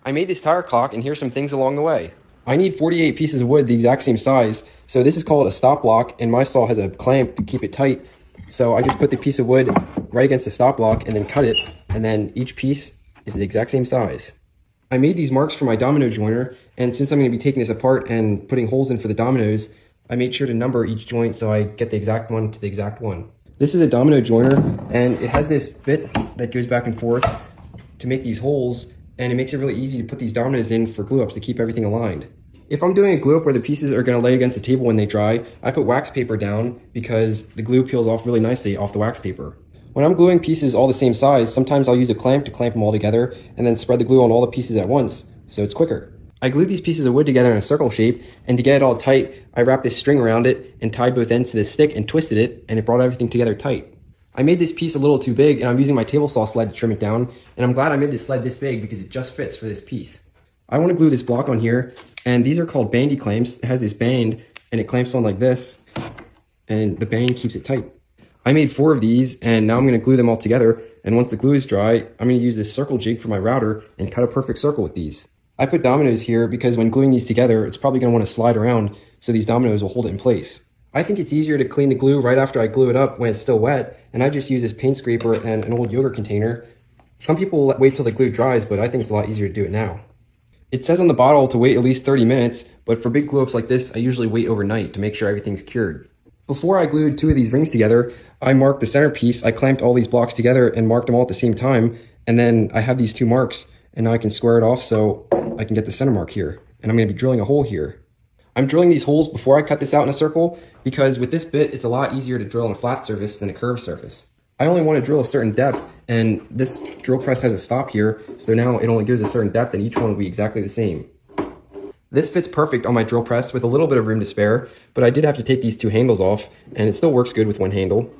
I made this tire clock, and here's some things along the way. I need 48 pieces of wood the exact same size, so this is called a stop block, and my saw has a clamp to keep it tight. So I just put the piece of wood right against the stop block and then cut it, and then each piece is the exact same size. I made these marks for my domino joiner, and since I'm going to be taking this apart and putting holes in for the dominoes, I made sure to number each joint so I get the exact one to the exact one. This is a domino joiner, and it has this bit that goes back and forth to make these holes, and it makes it really easy to put these dominoes in for glue ups to keep everything aligned. If I'm doing a glue up where the pieces are going to lay against the table when they dry, I put wax paper down because the glue peels off really nicely off the wax paper. When I'm gluing pieces all the same size, sometimes I'll use a clamp to clamp them all together and then spread the glue on all the pieces at once, so it's quicker. I glued these pieces of wood together in a circle shape, and to get it all tight, I wrapped this string around it and tied both ends to this stick and twisted it, and it brought everything together tight. I made this piece a little too big, and I'm using my table saw sled to trim it down, and I'm glad I made this sled this big because it just fits for this piece. I want to glue this block on here, and these are called bandy clamps. It has this band, and it clamps on like this, and the band keeps it tight. I made 4 of these, and now I'm going to glue them all together, and once the glue is dry, I'm going to use this circle jig for my router and cut a perfect circle with these. I put dominoes here because when gluing these together, it's probably going to want to slide around, so these dominoes will hold it in place. I think it's easier to clean the glue right after I glue it up when it's still wet, and I just use this paint scraper and an old yogurt container. Some people wait till the glue dries, but I think it's a lot easier to do it now. It says on the bottle to wait at least 30 minutes, but for big glue ups like this, I usually wait overnight to make sure everything's cured. Before I glued 2 of these rings together, I marked the centerpiece. I clamped all these blocks together and marked them all at the same time, and then I have these 2 marks, and now I can square it off so I can get the center mark here, and I'm going to be drilling a hole here. I'm drilling these holes before I cut this out in a circle because with this bit, it's a lot easier to drill on a flat surface than a curved surface. I only want to drill a certain depth, and this drill press has a stop here, so now it only gives a certain depth and each one will be exactly the same. This fits perfect on my drill press with a little bit of room to spare, but I did have to take these 2 handles off, and it still works good with 1 handle.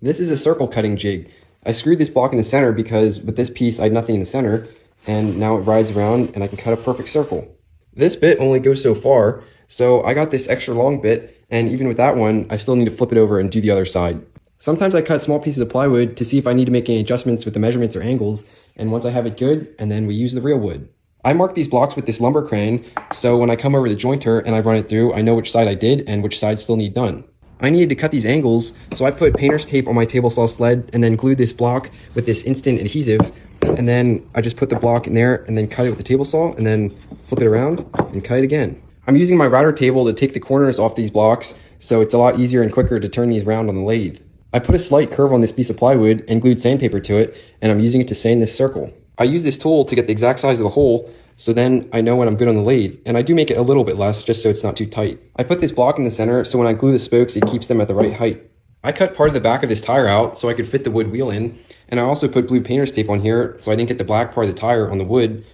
This is a circle cutting jig. I screwed this block in the center because with this piece I had nothing in the center, and now it rides around and I can cut a perfect circle. This bit only goes so far, so I got this extra long bit, and even with that one, I still need to flip it over and do the other side. Sometimes I cut small pieces of plywood to see if I need to make any adjustments with the measurements or angles, and once I have it good, and then we use the real wood. I mark these blocks with this lumber crane, so when I come over the jointer and I run it through, I know which side I did and which side still need done. I needed to cut these angles, so I put painter's tape on my table saw sled and then glued this block with this instant adhesive, and then I just put the block in there and then cut it with the table saw and then flip it around and cut it again. I'm using my router table to take the corners off these blocks, so it's a lot easier and quicker to turn these around on the lathe. I put a slight curve on this piece of plywood and glued sandpaper to it, and I'm using it to sand this circle. I use this tool to get the exact size of the hole, so then I know when I'm good on the lathe, and I do make it a little bit less just so it's not too tight. I put this block in the center, so when I glue the spokes, it keeps them at the right height. I cut part of the back of this tire out so I could fit the wood wheel in, and I also put blue painter's tape on here so I didn't get the black part of the tire on the wood.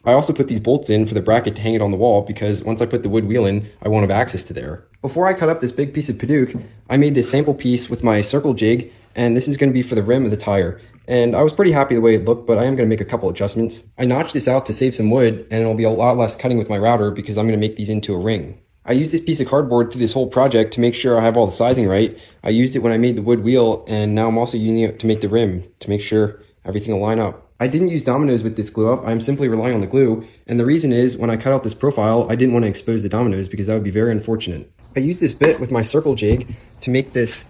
I also put these bolts in for the bracket to hang it on the wall because once I put the wood wheel in, I won't have access to there. Before I cut up this big piece of Padook, I made this sample piece with my circle jig, and this is going to be for the rim of the tire. And I was pretty happy the way it looked, but I am going to make a couple adjustments. I notched this out to save some wood, and it'll be a lot less cutting with my router because I'm going to make these into a ring. I used this piece of cardboard through this whole project to make sure I have all the sizing right. I used it when I made the wood wheel, and now I'm also using it to make the rim to make sure everything will line up. I didn't use dominoes with this glue up. I'm simply relying on the glue, and the reason is when I cut out this profile, I didn't want to expose the dominoes because that would be very unfortunate. I used this bit with my circle jig to make this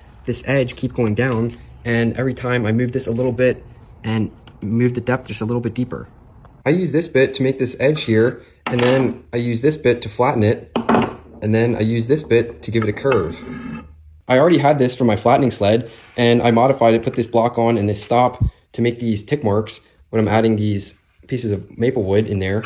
edge keep going down, and every time I move this a little bit and move the depth just a little bit deeper. I use this bit to make this edge here, and then I use this bit to flatten it, and then I use this bit to give it a curve. I already had this for my flattening sled, and I modified it, put this block on and this stop to make these tick marks when I'm adding these pieces of maple wood in there.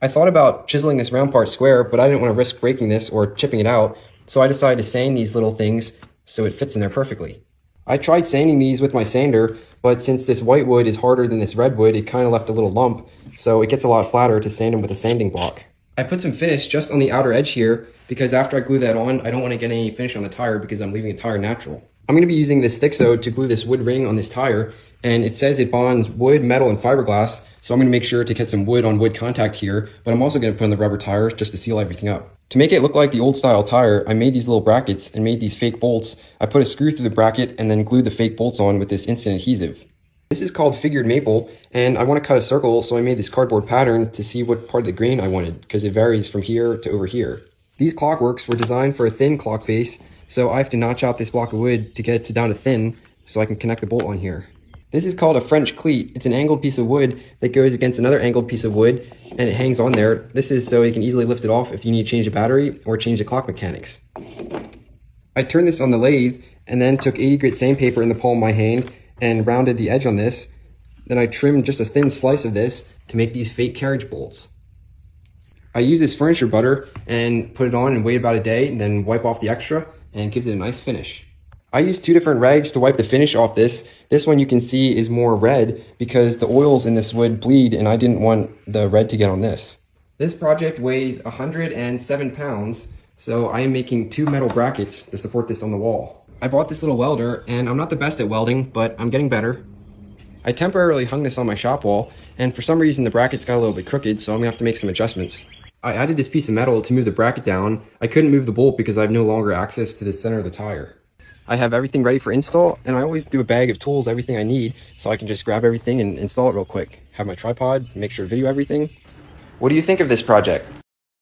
I thought about chiseling this round part square, but I didn't want to risk breaking this or chipping it out, so I decided to sand these little things so it fits in there perfectly. I tried sanding these with my sander, but since this white wood is harder than this red wood, it kind of left a little lump, so it gets a lot flatter to sand them with a sanding block. I put some finish just on the outer edge here because after I glue that on, I don't want to get any finish on the tire because I'm leaving the tire natural. I'm going to be using this Thixo to glue this wood ring on this tire, and it says it bonds wood, metal, and fiberglass, so I'm going to make sure to get some wood on wood contact here, but I'm also going to put on the rubber tires just to seal everything up. To make it look like the old style tire, I made these little brackets and made these fake bolts. I put a screw through the bracket and then glued the fake bolts on with this instant adhesive. This is called figured maple, and I want to cut a circle, so I made this cardboard pattern to see what part of the grain I wanted, because it varies from here to over here. These clockworks were designed for a thin clock face, so I have to notch out this block of wood to get it down to thin, so I can connect the bolt on here. This is called a French cleat. It's an angled piece of wood that goes against another angled piece of wood, and it hangs on there. This is so you can easily lift it off if you need to change the battery or change the clock mechanics. I turned this on the lathe, and then took 80 grit sandpaper in the palm of my hand and rounded the edge on this. Then I trimmed just a thin slice of this to make these fake carriage bolts. I use this furniture butter and put it on and wait about a day and then wipe off the extra, and it gives it a nice finish. I used 2 different rags to wipe the finish off this. This one you can see is more red because the oils in this wood bleed and I didn't want the red to get on this. This project weighs 107 pounds, so I am making 2 metal brackets to support this on the wall. I bought this little welder, and I'm not the best at welding, but I'm getting better. I temporarily hung this on my shop wall, and for some reason the brackets got a little bit crooked, so I'm gonna have to make some adjustments. I added this piece of metal to move the bracket down. I couldn't move the bolt because I have no longer access to the center of the tire. I have everything ready for install, and I always do a bag of tools, everything I need, so I can just grab everything and install it real quick. Have my tripod, make sure to video everything. What do you think of this project?